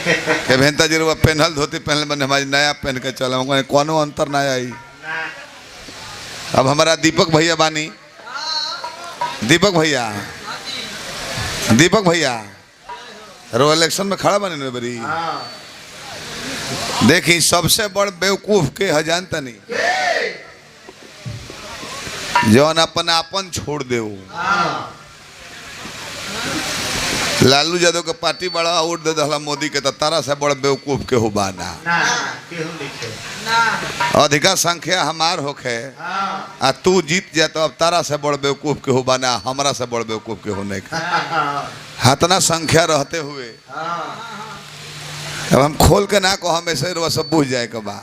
के भेंता जी रुआ पहनल धोती पहनल बने हमारी नया पहन के चल कोनो अंतर ना आई। अब हमारा दीपक भैया बानी, दीपक भैया रो इलेक्शन में खड़ा बने न बरी। देखी सबसे बड़ बेवकूफ के हजानता नहीं जौन अपन छोड़ दे। लालू यादव के पार्टी बड़ा वोट दे दहला मोदी के तो तारा से बड़ बेवकूफ के हो बाना। अधिका संख्या हमार होखे आ तू जीत जा तो अब तारा से बड़ बेवकूफ के हो बाना, हमरा से बड़ बेवकूफ के होने का हतना संख्या रहते हुए अब हम खोल के ना को हमेशा रुआ सब बुझ जाए के बा।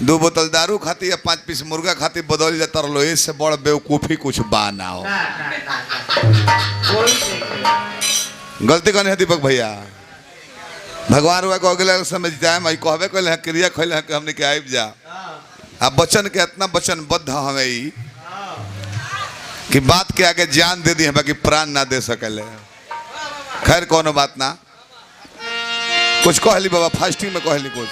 2 बोतल दारू खाती या 5 पीस मुर्गा खाती बदल जाता रहो, इससे बड़ बेवकूफी कुछ बाना हो। गलती करने है दीपक भैया। भगवान रुआ को अगले समझ जाए मैं कहबे कहले क्रिया खोले है कि हमने के आइब जा। अब बचन के इतना वचनबद्ध हमें ही कि बात के आगे जान दे दी है बाकी प्राण ना दे सकले। खैर कोनो बात ना, कुछ कहली बाबा फास्टिंग में कहली कुछ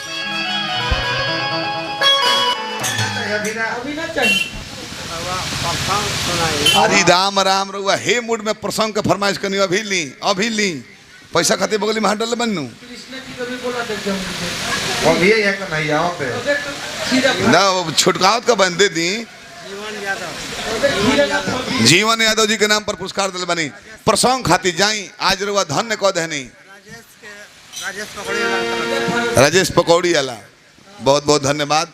अरे राम राम रुआ हे मूड में प्रसंग के फरमाइश करनी अभी ली पैसा खाते बगली में हटल बनू ना छुटकावत का बंदे दी। जीवन यादव जी के नाम पर पुरस्कार दिल बनी प्रसंग खाती जाई आज रुआ धन्य कह देनी राजेश पकौड़ी वाला बहुत बहुत धन्यवाद।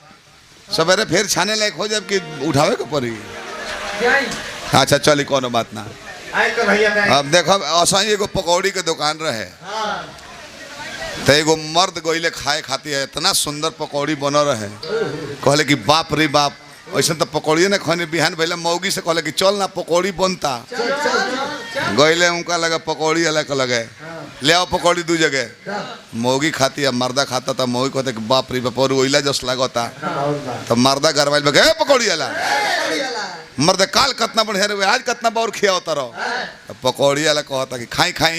सवेरे फिर छाने लायक हो जब कि उठावे को पड़ी। अच्छा चली कोनो बात ना। अब देखो असही एगो पकौड़ी के दुकान रहे तो एगो मर्द गोइले खाए खाती है इतना सुंदर पकौड़ी बन रहे कहले कि बाप रे बाप ऐसा तो पकौड़ी ने खाने बिहान भैया मौगी से कहले कि चल ना पकौड़ी बनता गईले उनका लगा पकौड़ी अलग लगे ले आओ पकौड़ी 2 जगह मौगी खाती है मर्दा खाता था मौगी कहते कि बाप रे बाप और ओइला जस लगता तो मर्दा गरवाइल बगे पकौड़ी वाला मर्द काल कितना बढ़िया रहे आज कितना बार खिया होता रहो पकौड़ी वाला कहता कि खाई खाई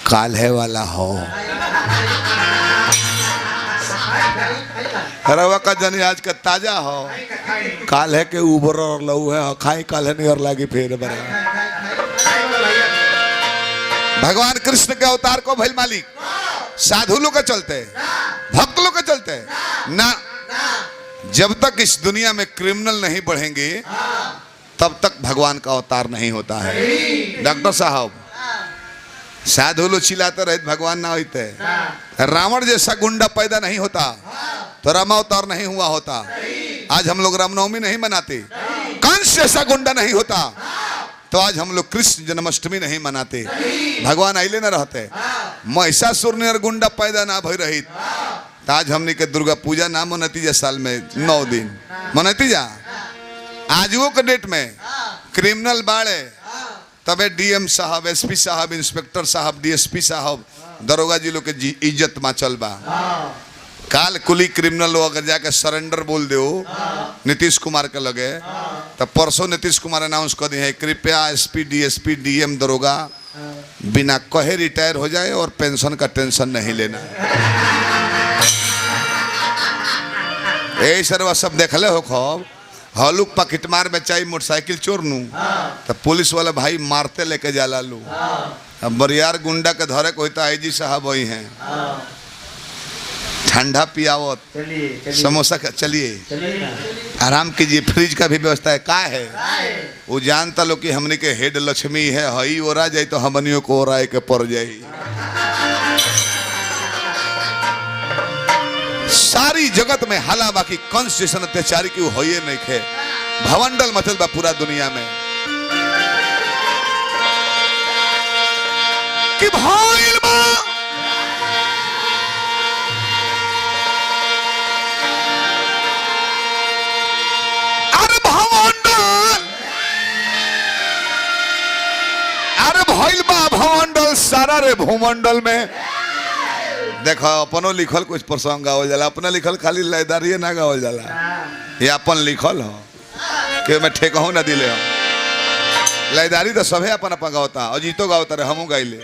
काल्हे वाला हो रवा का जनी आज का ताजा हो काल्हे के उबर और लहू है खाई काल्हे नहीं और लागी फिर बरा। भगवान कृष्ण के अवतार को भइल मालिक साधु लोग के चलते भक्त लोग के चलते ना। जब तक इस दुनिया में क्रिमिनल नहीं बढ़ेंगे तब तक भगवान का अवतार नहीं होता है। डॉक्टर साहब साधु लोग चिल्लाते रहे भगवान ना होते। रावण जैसा गुंडा पैदा नहीं होता तो रामावतार नहीं हुआ होता। आज हम लोग रामनवमी नहीं मनाते। कंस जैसा गुंडा नहीं होता तो आज हम लोग कृष्ण जन्माष्टमी नहीं मनाते। भगवान आइले ना रहते महिषासुर ने और गुंडा पैदा ना भई रही तो आज हमने के दुर्गा पूजा ना मनती जा साल में 9 दिन मनती जा। आजू के डेट में क्रिमिनल बाड़े तबे डीएम साहब एसपी साहब इंस्पेक्टर साहब डीएसपी साहब दरोगा जी लोग के इज्जत में चल बा। काल कुली क्रिमिनल लोग अगर जाके सरेंडर बोल दो नीतीश कुमार के लगे तो परसों नीतीश कुमार अनाउंस कर दी है कृपया एसपी डीएसपी डीएम दरोगा बिना कहे रिटायर हो जाए और पेंशन का टेंशन नहीं लेना। यही सरवा सब देखले हो खब हलुक पकिट मार में चाहिए मोटरसाइकिल चोर नू तो पुलिस वाला भाई मारते लेके जाला लू। अब बरियार गुंडा के धरे कोई तो आईजी साहब वही हैं ठंडा पियावत समोसा का चलिए आराम कीजिए फ्रिज का भी व्यवस्था है का है वो जानता लो कि हमने के हेड लक्ष्मी है हई ओरा जाए तो हमनियों को ओराए के पड़ जाए। सारी जगत में हाला बाकी कंस जैसा अत्याचारी की होइए नहीं खे भवंडल मचल बा पूरा दुनिया में कि भइल बा अरे भवंडल अरे भइल बा भवंडल सारा रे भूमंडल में। देखो अपनो लिखल कुछ प्रसंग गावल जाला अपना लिखल खाली लयदारी ना गावल जाला ये अपन लिखल हो कि मैं ठेकहू ना दिले हो लयदारी तो सभे अपन अपन गावता अजीतो गावता रे हमू गाइले।